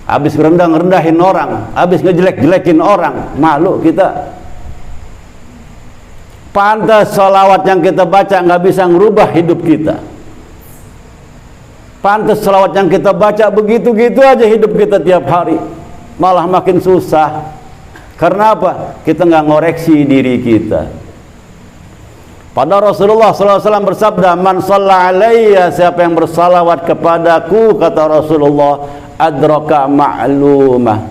habis ngerendahin orang, habis ngejelek-jelekin orang, malu kita. Pantas salawat yang kita baca nggak bisa ngerubah hidup kita. Pantas salawat yang kita baca begitu-gitu aja hidup kita tiap hari, malah makin susah. Karena apa? Kita nggak ngoreksi diri kita. Pada Rasulullah SAW bersabda, man shalla alayya, siapa yang bersalawat kepadaku, kata Rasulullah, adraka ma'lumah,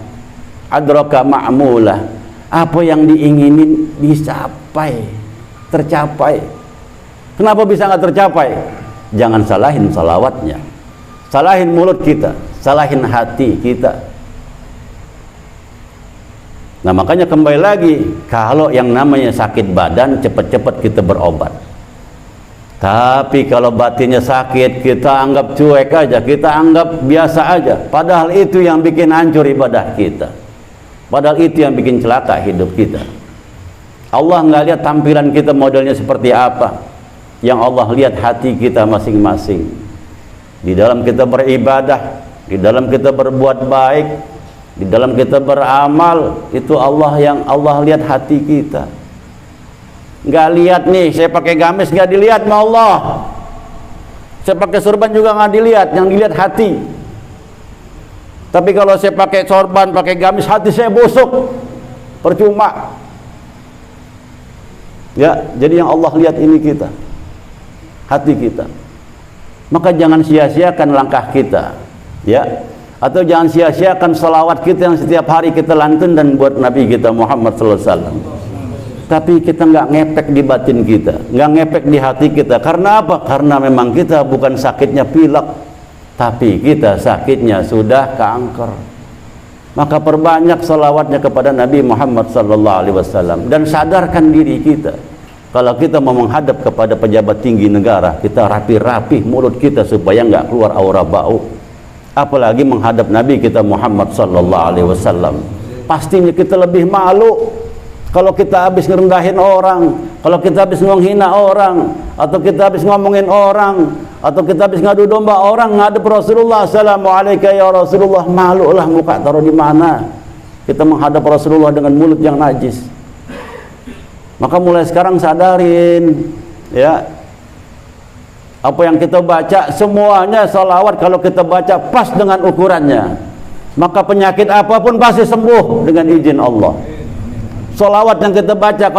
adraka ma'mulah. Apa yang diinginin dicapai, tercapai. Kenapa bisa nggak tercapai? Jangan salahin salawatnya, salahin mulut kita, salahin hati kita. Nah makanya kembali lagi, kalau yang namanya sakit badan, cepat-cepat kita berobat. Tapi kalau batinnya sakit, kita anggap cuek aja, kita anggap biasa aja. Padahal itu yang bikin hancur ibadah kita. Padahal itu yang bikin celaka hidup kita. Allah nggak lihat tampilan kita modelnya seperti apa. Yang Allah lihat hati kita masing-masing. Di dalam kita beribadah, di dalam kita berbuat baik, di dalam kita beramal, itu Allah lihat hati kita. Nggak lihat nih, saya pakai gamis nggak dilihat sama Allah. Saya pakai sorban juga nggak dilihat, yang dilihat hati. Tapi kalau saya pakai sorban, pakai gamis, hati saya busuk, percuma. Ya, jadi yang Allah lihat ini kita, hati kita. Maka jangan sia-siakan langkah kita, ya. Atau jangan sia-siakan salawat kita yang setiap hari kita lantun dan buat Nabi kita Muhammad SAW. Tapi kita nggak ngepek di batin kita, nggak ngepek di hati kita. Karena apa? Karena memang kita bukan sakitnya pilek, tapi kita sakitnya sudah kanker. Maka perbanyak salawatnya kepada Nabi Muhammad SAW dan sadarkan diri kita. Kalau kita mau menghadap kepada pejabat tinggi negara, kita rapi-rapi mulut kita supaya nggak keluar aura bau. Apalagi menghadap Nabi kita Muhammad SAW. Pastinya kita lebih malu kalau kita habis ngerendahin orang, kalau kita habis menghina orang, atau kita habis ngomongin orang, atau kita habis ngadu domba orang ngadep Rasulullah. Assalamualaikum ya Rasulullah. Malu lah muka taruh di mana. Kita menghadap Rasulullah dengan mulut yang najis. Maka mulai sekarang sadarin, ya. Apa yang kita baca semuanya salawat, kalau kita baca pas dengan ukurannya, maka penyakit apapun pasti sembuh dengan izin Allah. Salawat yang kita baca